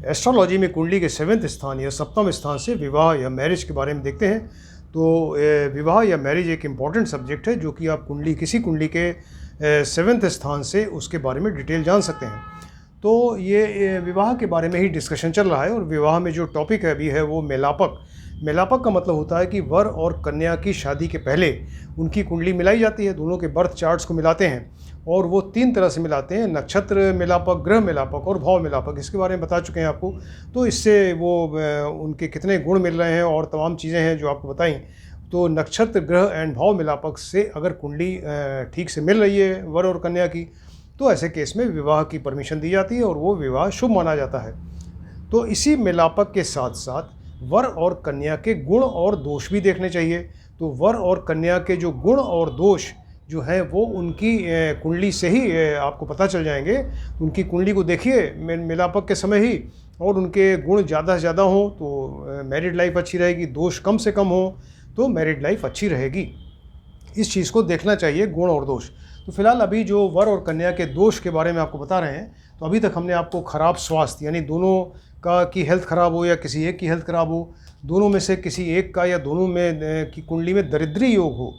Astrology में कुंडली के 7वें स्थान या 7वें स्थान से विवाह या मैरिज के बारे में देखते हैं। तो विवाह या मैरिज एक इम्पॉर्टेंट सब्जेक्ट है जो कि आप किसी कुंडली के 7वें स्थान से उसके बारे में डिटेल जान सकते हैं। तो ये विवाह के बारे में ही डिस्कशन चल रहा है और विवाह में जो टॉपिक है अभी है वो मेलापक। मेलापक का मतलब होता है कि वर और कन्या की शादी के पहले उनकी कुंडली मिलाई जाती है, दोनों के बर्थ चार्ट्स को मिलाते हैं और वो 3 तरह से मिलाते हैं, नक्षत्र मेलापक, ग्रह मेलापक और भाव मेलापक। इसके बारे में बता चुके हैं आपको। तो इससे वो उनके कितने गुण मिल रहे हैं और तमाम चीज़ें हैं जो आपको बताई। तो नक्षत्र, ग्रह एंड भाव मेलापक से अगर कुंडली ठीक से मिल रही है वर और कन्या की, तो ऐसे केस में विवाह की परमिशन दी जाती है और वो विवाह शुभ माना जाता है। तो इसी मेलापक के साथ साथ वर और कन्या के गुण और दोष भी देखने चाहिए। तो वर और कन्या के जो गुण और दोष जो है वो उनकी कुंडली से ही आपको पता चल जाएंगे। उनकी कुंडली को देखिए मेलापक के समय ही, और उनके गुण ज़्यादा से ज़्यादा हों तो मैरिड लाइफ अच्छी रहेगी, दोष कम से कम हो तो मैरिड लाइफ अच्छी रहेगी। इस चीज़ को देखना चाहिए, गुण और दोष। तो फिलहाल अभी जो वर और कन्या के दोष के बारे में आपको बता रहे हैं, तो अभी तक हमने आपको खराब स्वास्थ्य यानी दोनों का की हेल्थ ख़राब हो या किसी एक की हेल्थ ख़राब हो, दोनों में से किसी एक का या दोनों में की कुंडली में दरिद्री योग हो,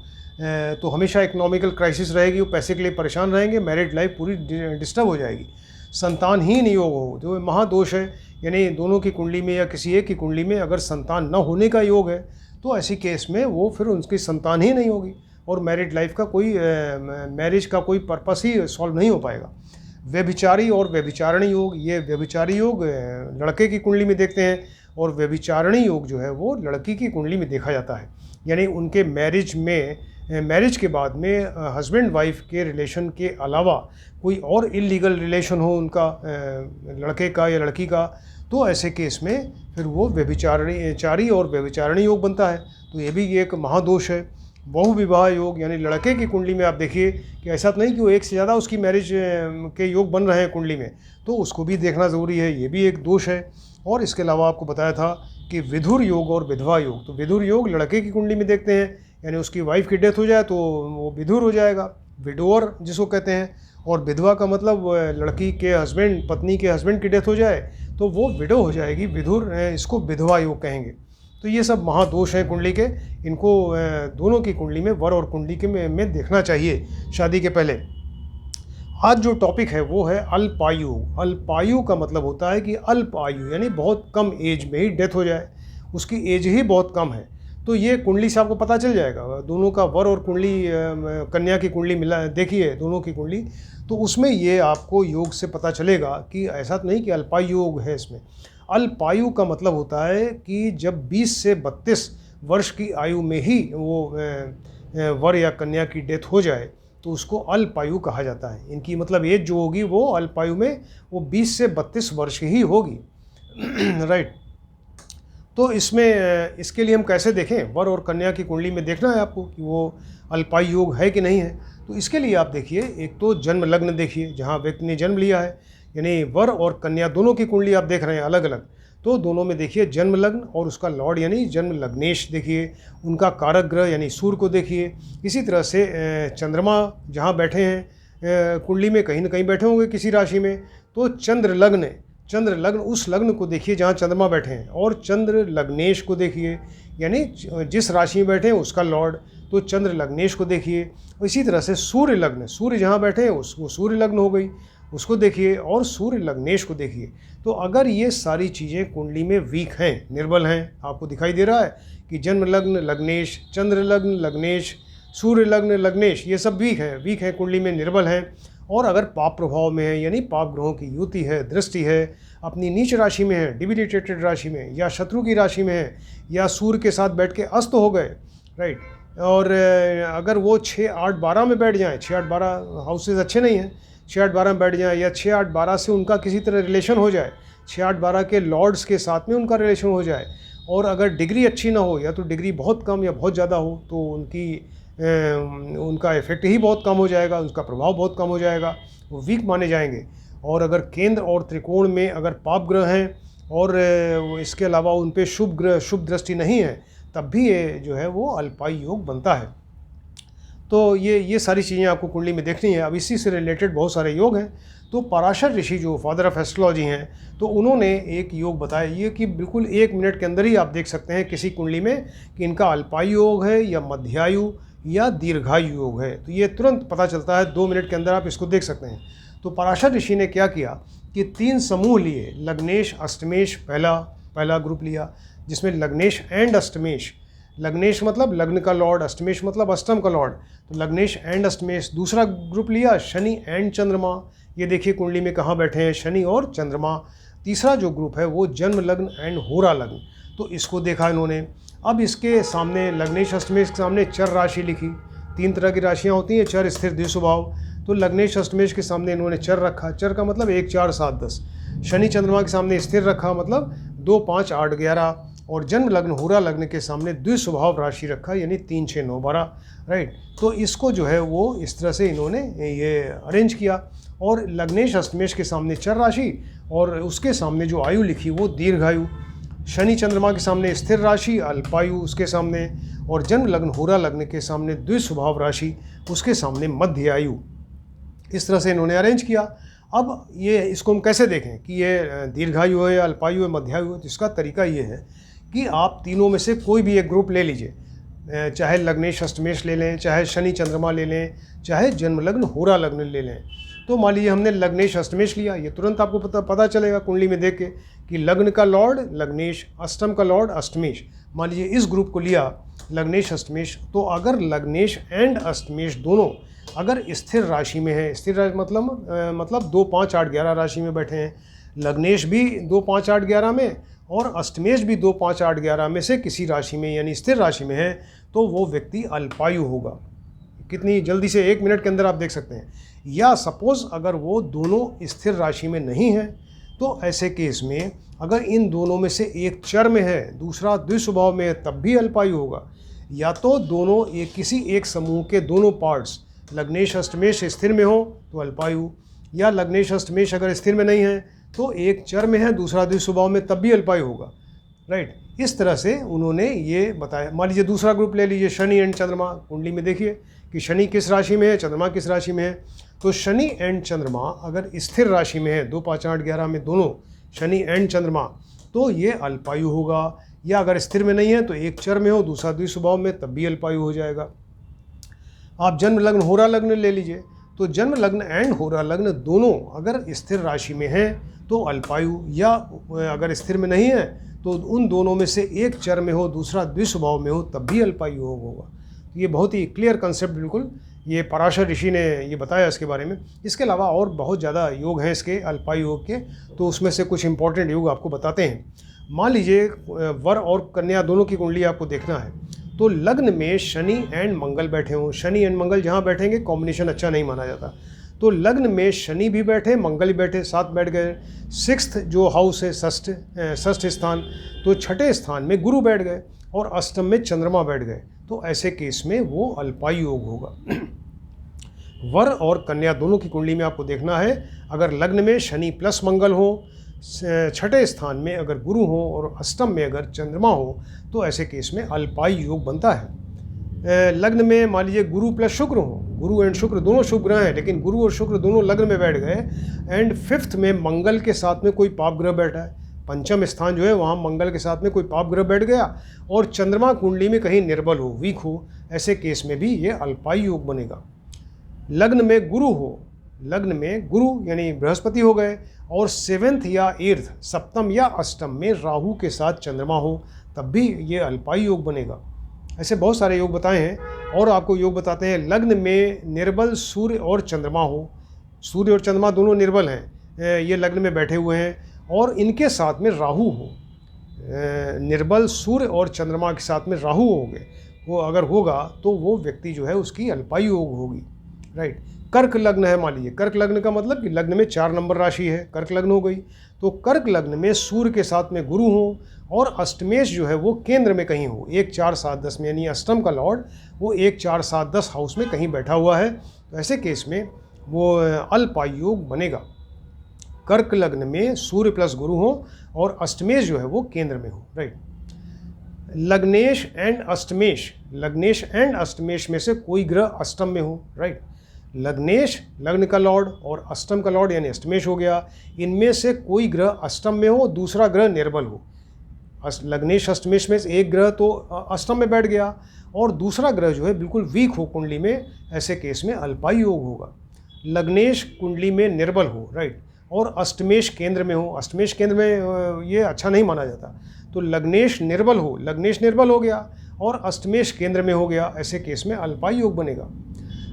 तो हमेशा इकोनॉमिकल क्राइसिस रहेगी, वो पैसे के लिए परेशान रहेंगे, मैरिड लाइफ पूरी डिस्टर्ब हो जाएगी। संतानहीन योग हो जो महादोष है, यानी दोनों की कुंडली में या किसी एक की कुंडली में अगर संतान न होने का योग है तो ऐसी केस में वो फिर उनकी संतान ही नहीं होगी और मैरिड लाइफ का कोई मैरिज का कोई पर्पस ही सॉल्व नहीं हो पाएगा। व्यभिचारी और व्यभिचारणी योग, ये व्यभिचारी योग लड़के की कुंडली में देखते हैं और व्यभिचारणी योग जो है वो लड़की की कुंडली में देखा जाता है। यानी उनके मैरिज के बाद में हस्बैंड वाइफ के रिलेशन के अलावा कोई और इलीगल रिलेशन हो उनका, लड़के का या लड़की का, तो ऐसे केस में फिर वो व्यभिचारी और व्यभिचारणी योग बनता है। तो ये भी एक महादोष है। बहुविवाह योग, यानी लड़के की कुंडली में आप देखिए कि ऐसा तो नहीं कि वो एक से ज़्यादा उसकी मैरिज के योग बन रहे हैं कुंडली में, तो उसको भी देखना ज़रूरी है, ये भी एक दोष है। और इसके अलावा आपको बताया था कि विधुर योग और विधवा योग। तो विधुर योग लड़के की कुंडली में देखते हैं, यानी उसकी वाइफ की डेथ हो जाए तो वो विधुर हो जाएगा, विडोअर जिसको कहते हैं। और विधवा का मतलब लड़की के हस्बैंड, पत्नी के हस्बैंड की डेथ हो जाए तो वो विडो हो जाएगी, विधुर, इसको विधवा योग कहेंगे। तो ये सब महादोष हैं कुंडली के, इनको दोनों की कुंडली में, वर और कुंडली के में देखना चाहिए शादी के पहले। आज जो टॉपिक है वो है अल्पायु। अल्पायु का मतलब होता है कि अल्प आयु यानी बहुत कम एज में ही डेथ हो जाए, उसकी एज ही बहुत कम है। तो ये कुंडली से आपको पता चल जाएगा, दोनों का वर और कुंडली, कन्या की कुंडली मिला देखिए दोनों की कुंडली, तो उसमें ये आपको योग से पता चलेगा कि ऐसा तो नहीं कि अल्पायु योग है इसमें। अल्पायु का मतलब होता है कि जब 20 से 32 वर्ष की आयु में ही वो वर या कन्या की डेथ हो जाए तो उसको अल्पायु कहा जाता है। इनकी मतलब एज जो होगी वो अल्पायु में वो 20 से 32 वर्ष की ही होगी। राइट। तो इसमें इसके लिए हम कैसे देखें, वर और कन्या की कुंडली में देखना है आपको कि वो अल्पायु योग है कि नहीं है। तो इसके लिए आप देखिए, एक तो जन्म लग्न देखिए जहाँ व्यक्ति ने जन्म लिया है, यानी वर और कन्या दोनों की कुंडली आप देख रहे हैं अलग अलग, तो दोनों में देखिए जन्म लग्न और उसका लॉर्ड यानी जन्म लग्नेश देखिए, उनका कारक ग्रह यानी सूर्य को देखिए। इसी तरह से चंद्रमा जहाँ बैठे हैं कुंडली में, कहीं ना कहीं बैठे होंगे किसी राशि में, तो चंद्र लग्न उस लग्न को देखिए जहाँ चंद्रमा बैठे हैं, और चंद्र लग्नेश को देखिए, यानी जिस राशि में बैठे हैं उसका लॉर्ड, तो चंद्र लग्नेश को देखिए। इसी तरह से सूर्य लग्न, सूर्य जहाँ बैठे हैं उसको सूर्य लग्न हो गई, उसको देखिए, और सूर्य लग्नेश को देखिए। तो अगर ये सारी चीज़ें कुंडली में वीक हैं, निर्बल हैं, आपको दिखाई दे रहा है कि जन्म लग्न लग्नेश, चंद्र लग्न लग्नेश, सूर्य लग्न लग्नेश, ये सब वीक है कुंडली में, निर्बल हैं, और अगर पाप प्रभाव में है यानी पाप ग्रहों की युति है, दृष्टि है, अपनी नीच राशि में है, डिबिलिटेटेड राशि में, या शत्रु की राशि में है, या सूर्य के साथ बैठ के अस्त हो गए, राइट, और अगर वो 6, 8, 12 में बैठ जाएँ, 6, 8, 12 हाउसेज अच्छे नहीं हैं, 6, 8, 12 में बैठ जाए, या 6, 8, 12 से उनका किसी तरह रिलेशन हो जाए, 6, 8, 12 के लॉर्ड्स के साथ में उनका रिलेशन हो जाए, और अगर डिग्री अच्छी ना हो या तो डिग्री बहुत कम या बहुत ज़्यादा हो, तो उनका इफेक्ट ही बहुत कम हो जाएगा, उसका प्रभाव बहुत कम हो जाएगा, वो वीक माने जाएंगे। और अगर केंद्र और त्रिकोण में अगर पाप ग्रह हैं और इसके अलावा उन पे शुभ दृष्टि नहीं है, तब भी ये जो है वो अल्पायु योग बनता है। तो ये सारी चीज़ें आपको कुंडली में देखनी है। अब इसी से रिलेटेड बहुत सारे योग हैं। तो पराशर ऋषि जो फादर ऑफ एस्ट्रोलॉजी हैं, तो उन्होंने एक योग बताया ये कि बिल्कुल 1 मिनट के अंदर ही आप देख सकते हैं किसी कुंडली में कि इनका अल्पायु योग है या मध्यायु या दीर्घायु योग है। तो ये तुरंत पता चलता है, 2 मिनट के अंदर आप इसको देख सकते हैं। तो पराशर ऋषि ने क्या किया कि 3 समूह लिए, लग्नेश अष्टमेश पहला ग्रुप लिया, जिसमें लग्नेश एंड अष्टमेश, लग्नेश मतलब लग्न का लॉर्ड, अष्टमेश मतलब अष्टम का लॉर्ड, तो लग्नेश एंड अष्टमेश। दूसरा ग्रुप लिया शनि एंड चंद्रमा, ये देखिए कुंडली में कहाँ बैठे हैं, शनि और चंद्रमा। तीसरा जो ग्रुप है वो जन्म लग्न एंड होरा लग्न, तो इसको देखा इन्होंने। अब इसके सामने लग्नेश अष्टमेश के सामने चर राशि लिखी। 3 तरह की राशियाँ होती हैं, चर, स्थिर, द्विस्वभाव। तो लग्नेश अष्टमेश के सामने इन्होंने चर रखा, चर का मतलब 1, 4, 7, 10। शनि चंद्रमा के सामने स्थिर रखा, मतलब 2, 5, 8, 11। और जन्म लग्न होरा लग्न के सामने द्विस्वभाव राशि रखा, यानी 3, 6, 9, 12। राइट, तो इसको जो है वो इस तरह से इन्होंने ये अरेंज किया। और लग्नेश अष्टमेश के सामने चर राशि और उसके सामने जो आयु लिखी वो दीर्घायु। शनि चंद्रमा के सामने स्थिर राशि अल्पायु उसके सामने, और जन्म लग्न होरा लग्न के सामने द्विस्वभाव राशि उसके सामने मध्य आयु। इस तरह से इन्होंने अरेंज किया। अब ये इसको हम कैसे देखें कि ये दीर्घायु है या अल्पायु है, मध्यायु है? तो इसका तरीका ये है कि आप तीनों में से कोई भी एक ग्रुप ले लीजिए, चाहे लग्नेश अष्टमेश ले लें, चाहे शनि चंद्रमा ले लें, चाहे जन्म लग्न होरा लग्न ले लें। तो मान लीजिए हमने लग्नेश अष्टमेश लिया, ये तुरंत आपको पता चलेगा कुंडली में देख के कि लग्न का लॉर्ड लग्नेश, अष्टम का लॉर्ड अष्टमेश। मान लीजिए इस ग्रुप को लिया लग्नेश अष्टमेश, तो अगर लग्नेश एंड अष्टमेश दोनों अगर स्थिर राशि में है, स्थिर राशि मतलब 2, 5, 8, 11 राशि में बैठे हैं, लग्नेश भी 2, 5, 8, 11 में और अष्टमेश भी 2, 5, 8, 11 में से किसी राशि में यानी स्थिर राशि में है, तो वो व्यक्ति अल्पायु होगा। कितनी जल्दी से 1 मिनट के अंदर आप देख सकते हैं। या सपोज अगर वो दोनों स्थिर राशि में नहीं है, तो ऐसे केस में अगर इन दोनों में से एक चर में है, दूसरा द्विस्वभाव में है, तब भी अल्पायु होगा। या तो दोनों किसी एक समूह के दोनों पार्ट्स लग्नेश अष्टमेश स्थिर में हो तो अल्पायु, या लग्नेश अष्टमेश अगर स्थिर में नहीं है तो एक चर में है, दूसरा द्विस्वभाव में, तब भी अल्पायु होगा। राइट, इस तरह से उन्होंने ये बताया। मान लीजिए दूसरा ग्रुप ले लीजिए शनि एंड चंद्रमा। कुंडली में देखिए कि शनि किस राशि में है, चंद्रमा किस राशि में है। तो शनि एंड चंद्रमा अगर स्थिर राशि में है, 2, 5, 8, 11 में दोनों शनि एंड चंद्रमा, तो ये अल्पायु होगा। या अगर स्थिर में नहीं है तो एक चर में हो, दूसरा द्विस्वभाव में, तब भी अल्पायु हो जाएगा। आप जन्म लग्न होरा लग्न ले लीजिए, तो जन्म लग्न एंड होरा लग्न दोनों अगर स्थिर राशि में है तो अल्पायु, या अगर स्थिर में नहीं है तो उन दोनों में से एक चर में हो, दूसरा द्विस्वभाव में हो, तब भी अल्पायु होगा। तो ये बहुत ही क्लियर कंसेप्ट, बिल्कुल ये पराशर ऋषि ने ये बताया इसके बारे में। इसके अलावा और बहुत ज़्यादा योग हैं इसके अल्पायु योग के, तो उसमें से कुछ इंपॉर्टेंट योग आपको बताते हैं। मान लीजिए वर और कन्या दोनों की कुंडली आपको देखना है, तो लग्न में शनि एंड मंगल बैठे हों। शनि एंड मंगल जहाँ बैठेंगे कॉम्बिनेशन अच्छा नहीं माना जाता। तो लग्न में शनि भी बैठे, मंगल भी बैठे, साथ बैठ गए। 6th जो हाउस है षष्ठ स्थान, तो 6ठे स्थान में गुरु बैठ गए और अष्टम में चंद्रमा बैठ गए। तो ऐसे केस में वो अल्पायु योग होगा। वर और कन्या दोनों की कुंडली में आपको देखना है, अगर लग्न में शनि प्लस मंगल हो, 6ठे स्थान में अगर गुरु हो और अष्टम में अगर चंद्रमा हो, तो ऐसे केस में अल्पायु योग बनता है। लग्न में मान लीजिए गुरु प्लस शुक्र हो, गुरु एंड शुक्र दोनों शुभ ग्रह हैं, लेकिन गुरु और शुक्र दोनों लग्न में बैठ गए एंड 5th में मंगल के साथ में कोई पाप ग्रह बैठा है। पंचम स्थान जो है वहाँ मंगल के साथ में कोई पाप ग्रह बैठ गया और चंद्रमा कुंडली में कहीं निर्बल हो, वीक हो, ऐसे केस में भी ये अल्पायु योग बनेगा। लग्न में गुरु हो, लग्न में गुरु यानी बृहस्पति हो गए और 7th या 8th, सप्तम या अष्टम में राहु के साथ चंद्रमा हो, तब भी ये अल्पायु योग बनेगा। ऐसे बहुत सारे योग बताए हैं। और आपको योग बताते हैं, लग्न में निर्बल सूर्य और चंद्रमा हो, सूर्य और चंद्रमा दोनों निर्बल हैं, ये लग्न में बैठे हुए हैं और इनके साथ में राहु हो, निर्बल सूर्य और चंद्रमा के साथ में राहु हो गए, वो अगर होगा तो वो व्यक्ति जो है उसकी अल्पायु योग होगी। राइट, कर्क लग्न है, मान लीजिए कर्क लग्न का मतलब कि लग्न में 4 नंबर राशि है, कर्क लग्न हो गई। तो कर्क लग्न में सूर्य के साथ में गुरु हो और अष्टमेश जो है वो केंद्र में कहीं हो, 1, 4, 7, 10 में, यानी अष्टम का लॉर्ड वो 1, 4, 7, 10 हाउस में कहीं बैठा हुआ है, तो ऐसे केस में वो अल्पायु योग बनेगा। कर्क लग्न में सूर्य प्लस गुरु हो और अष्टमेश जो है वो केंद्र में हो। राइट, लग्नेश एंड अष्टमेश, लग्नेश एंड अष्टमेश में से कोई ग्रह अष्टम में हो, राइट। लग्नेश लग्न का लॉर्ड और अष्टम का लॉर्ड यानी अष्टमेश हो गया, इनमें से कोई ग्रह अष्टम में हो, दूसरा ग्रह निर्बल हो। लग्नेश अष्टमेश में से एक ग्रह तो अष्टम में बैठ गया और दूसरा ग्रह जो है बिल्कुल वीक हो कुंडली में, ऐसे केस में अल्पायु योग होगा। लग्नेश कुंडली में निर्बल हो, राइट, और अष्टमेश केंद्र में हो, अष्टमेश केंद्र में ये अच्छा नहीं माना जाता, तो लग्नेश निर्बल हो, लग्नेश निर्बल हो गया और अष्टमेश केंद्र में हो गया, ऐसे केस में अल्पायु योग बनेगा।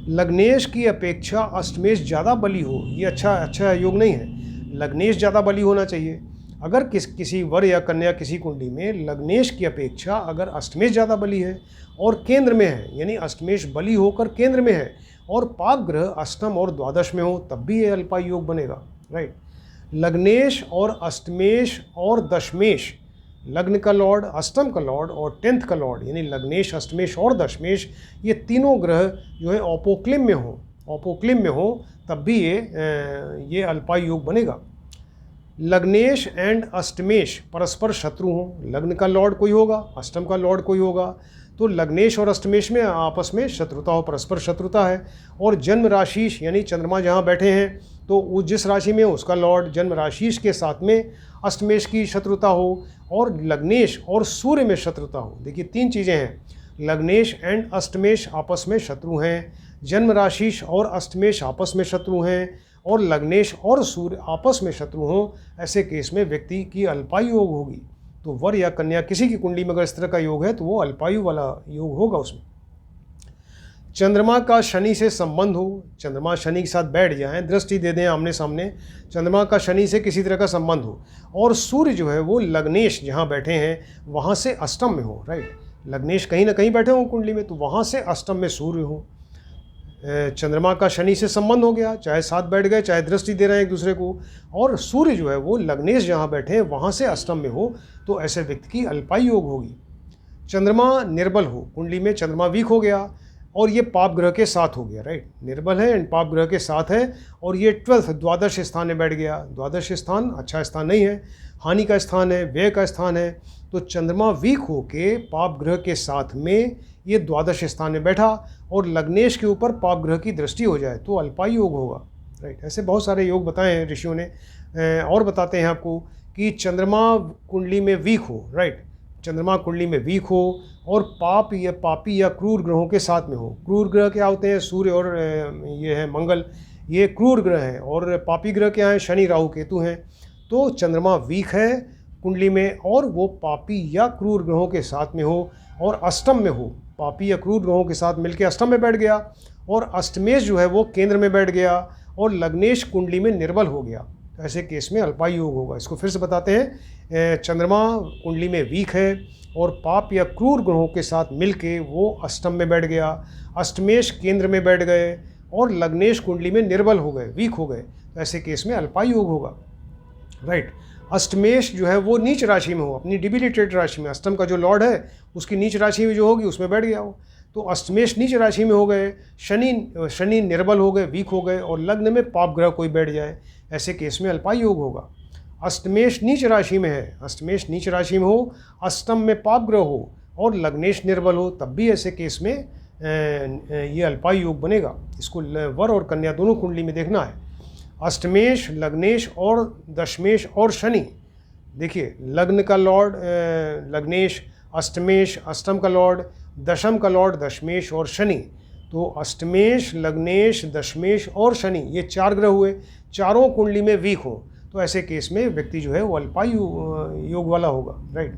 लग्नेश की अपेक्षा अष्टमेश ज़्यादा बली हो, ये अच्छा योग नहीं है, लग्नेश ज़्यादा बली होना चाहिए। अगर किसी वर या कन्या किसी कुंडली में लग्नेश की अपेक्षा अगर अष्टमेश ज़्यादा बली है और केंद्र में है, यानी अष्टमेश बली होकर केंद्र में है और पाप ग्रह अष्टम और द्वादश में हो, तब भी ये अल्पायु योग बनेगा, राइट। लग्नेश और अष्टमेश और दशमेश, लग्न का लॉर्ड, अष्टम का लॉर्ड और 10th का लॉर्ड, यानी लग्नेश अष्टमेश और दशमेश, ये तीनों ग्रह जो है ऑपोक्लिम में हो, तब भी ये अल्पायु योग बनेगा। लग्नेश एंड अष्टमेश परस्पर शत्रु हों, लग्न का लॉर्ड कोई होगा, अष्टम का लॉर्ड कोई होगा, तो लग्नेश और अष्टमेश में आपस में शत्रुता हो, परस्पर शत्रुता है। और जन्म राशिश यानी चंद्रमा जहाँ बैठे हैं तो वो जिस राशि में उसका लॉर्ड जन्म राशिश के साथ में अष्टमेश की शत्रुता हो और लग्नेश और सूर्य में शत्रुता हो। देखिए 3 चीज़ें हैं, लग्नेश एंड अष्टमेश आपस में शत्रु हैं, जन्म राशिश और अष्टमेश आपस में शत्रु हैं और लग्नेश और सूर्य आपस में शत्रु हों, ऐसे केस में व्यक्ति की अल्पायु योग होगी। तो वर या कन्या किसी की कुंडली में अगर इस तरह का योग है तो वो अल्पायु वाला योग होगा उसमें। चंद्रमा का शनि से संबंध हो, चंद्रमा शनि के साथ बैठ जाएं, दृष्टि दे दें आमने सामने, चंद्रमा का शनि से किसी तरह का संबंध हो और सूर्य जो है वो लग्नेश जहाँ बैठे हैं वहाँ से अष्टम में हो, राइट, लग्नेश कहीं ना कहीं बैठे हों कुंडली में, तो वहाँ से अष्टम में सूर्य हो। चंद्रमा का शनि से संबंध हो गया, चाहे साथ बैठ गए चाहे दृष्टि दे रहे हैं एक दूसरे को, और सूर्य जो है वो लग्नेश जहाँ बैठे हैं वहाँ से अष्टम में हो, तो ऐसे व्यक्ति की अल्पायु योग होगी। चंद्रमा निर्बल हो, कुंडली में चंद्रमा वीक हो गया और ये पाप ग्रह के साथ हो गया, राइट, निर्बल है एंड पाप ग्रह के साथ है और ये 12th द्वादश स्थान में बैठ गया। द्वादश स्थान अच्छा स्थान नहीं है, हानि का स्थान है, व्यय का स्थान है, तो चंद्रमा वीक हो के पाप ग्रह के साथ में ये द्वादश स्थान में बैठा और लग्नेश के ऊपर पाप ग्रह की दृष्टि हो जाए तो अल्पायु योग होगा, राइट। ऐसे बहुत सारे योग बताए हैं ऋषियों ने। और बताते हैं आपको कि चंद्रमा कुंडली में वीक हो, राइट, चंद्रमा कुंडली में वीक हो और पापी या क्रूर ग्रहों के साथ में हो। क्रूर ग्रह क्या होते हैं? सूर्य और ये है मंगल, ये क्रूर ग्रह हैं, और पापी ग्रह क्या हैं? शनि राहु केतु हैं। तो चंद्रमा वीक है कुंडली में और वो पापी या क्रूर ग्रहों के साथ में हो और अष्टम में हो, पापी या क्रूर ग्रहों के साथ मिलकर अष्टम में बैठ गया और अष्टमेश जो है वो केंद्र में बैठ गया और लग्नेश कुंडली में निर्बल हो गया, तो ऐसे केस में अल्पायु योग होगा। इसको फिर से बताते हैं, चंद्रमा कुंडली में वीक है और पाप या क्रूर ग्रहों के साथ मिलके वो अष्टम में बैठ गया, अष्टमेश केंद्र में बैठ गए और लग्नेश कुंडली में निर्बल हो गए, वीक हो गए, तो ऐसे केस में अल्पायु योग होगा, राइट। अष्टमेश जो है वो नीच राशि में हो, अपनी डिबिलिटेड राशि में, अष्टम का जो लॉर्ड है उसकी नीच राशि में जो होगी उसमें बैठ गया हो, तो अष्टमेश नीच राशि में हो गए, शनि निर्बल हो गए, वीक हो गए और लग्न में पाप ग्रह कोई बैठ जाए, ऐसे केस में अल्पायु योग होगा। अष्टमेश नीच राशि में है, अष्टमेश नीच राशि में हो, अष्टम में पाप ग्रह हो और लग्नेश निर्बल हो, तब भी ऐसे केस में ये अल्पायु योग बनेगा। इसको वर और कन्या दोनों कुंडली में देखना है। अष्टमेश, लग्नेश और दशमेश और शनि, देखिए लग्न का लॉर्ड लग्नेश, अष्टमेश अष्टम का लॉर्ड, दशम का लॉर्ड दशमेश और शनि, तो अष्टमेश, लग्नेश, दशमेश और शनि ये 4 ग्रह हुए, चारों कुंडली में वीक हो, तो ऐसे केस में व्यक्ति जो है वो अल्पायु योग वाला होगा, राइट।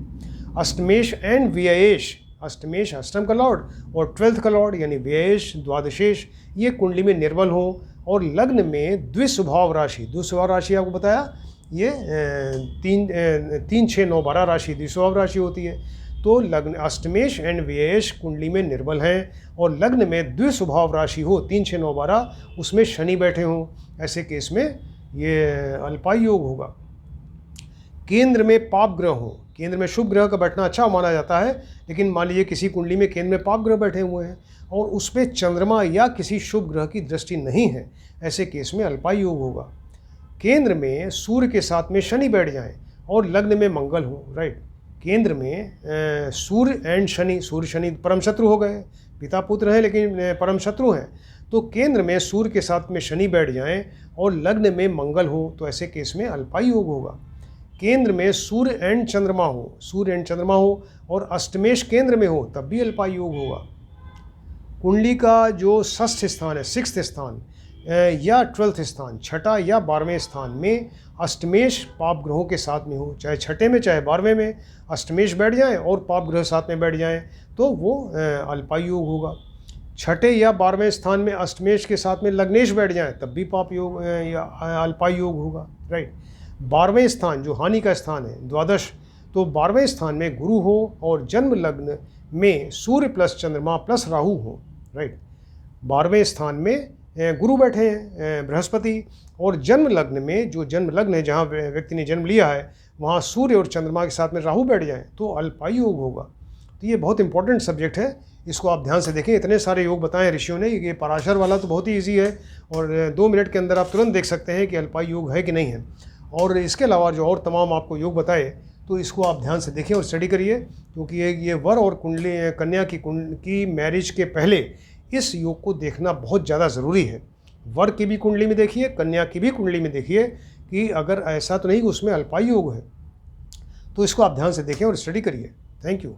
अष्टमेश एंड व्ययेश, अष्टमेश अष्टम का लॉर्ड और 12th का लॉर्ड यानी व्ययेश, द्वादशेश ये कुंडली में निर्बल हो और लग्न में द्विस्वभाव राशि, द्विस्वभाव राशि आपको बताया ये 3, 6, 9, 12 राशि द्विस्वभाव राशि होती है। तो लग्न अष्टमेश एंड व्ययेश कुंडली में निर्बल हैं और लग्न में द्विस्वभाव राशि हो 3, 6, 9, 12 उसमें शनि बैठे हों, ऐसे केस में ये अल्पायु योग होगा। केंद्र में पाप ग्रह हो, केंद्र में शुभ ग्रह का बैठना अच्छा माना जाता है, लेकिन मान लीजिए किसी कुंडली में केंद्र में पाप ग्रह बैठे हुए हैं और उस पर चंद्रमा या किसी शुभ ग्रह की दृष्टि नहीं है, ऐसे केस में अल्पायु योग होगा। केंद्र में सूर्य के साथ में शनि बैठ जाएं और लग्न में मंगल हो, राइट, केंद्र में सूर्य एंड शनि, सूर्य शनि परम शत्रु हो गए, पिता पुत्र हैं लेकिन परम शत्रु हैं। तो केंद्र में सूर्य के साथ में शनि बैठ जाएं और लग्न में मंगल हो तो ऐसे केस में अल्पायु योग होगा। केंद्र में सूर्य एंड चंद्रमा हो, सूर्य एंड चंद्रमा हो और अष्टमेश केंद्र में हो तब भी अल्पायु योग होगा। कुंडली का जो षष्ठ स्थान है, सिक्स्थ स्थान या 12th स्थान, छठा या 12वें स्थान में अष्टमेश पाप ग्रहों के साथ में हो, चाहे छठे में चाहे 12वें में अष्टमेश बैठ जाएं और पाप ग्रह साथ में बैठ जाएं तो वो अल्पायु योग होगा। छठे या 12वें स्थान में अष्टमेश के साथ में लग्नेश बैठ जाएं तब भी पाप योग या अल्पायु योग होगा, राइट। 12वें स्थान जो हानि का स्थान है, द्वादश, तो 12वें स्थान में गुरु हो और जन्म लग्न में सूर्य प्लस चंद्रमा प्लस राहु हो, राइट। 12वें स्थान में गुरु बैठे हैं बृहस्पति, और जन्म लग्न में, जो जन्म लग्न है जहाँ व्यक्ति ने जन्म लिया है, वहाँ सूर्य और चंद्रमा के साथ में राहु बैठ जाएं तो अल्पायु योग होगा। तो ये बहुत इंपॉर्टेंट सब्जेक्ट है, इसको आप ध्यान से देखें। इतने सारे योग बताए ऋषियों ने, ये पराशर वाला तो बहुत ही ईजी है और 2 मिनट के अंदर आप तुरंत देख सकते हैं कि अल्पायु योग है कि नहीं है। और इसके अलावा जो और तमाम आपको योग बताए तो इसको आप ध्यान से देखें और स्टडी करिए, क्योंकि ये वर और कुंडली कन्या की मैरिज के पहले इस योग को देखना बहुत ज़्यादा ज़रूरी है। वर की भी कुंडली में देखिए, कन्या की भी कुंडली में देखिए कि अगर ऐसा तो नहीं कि उसमें अल्पायु योग है, तो इसको आप ध्यान से देखें और स्टडी करिए। Thank you.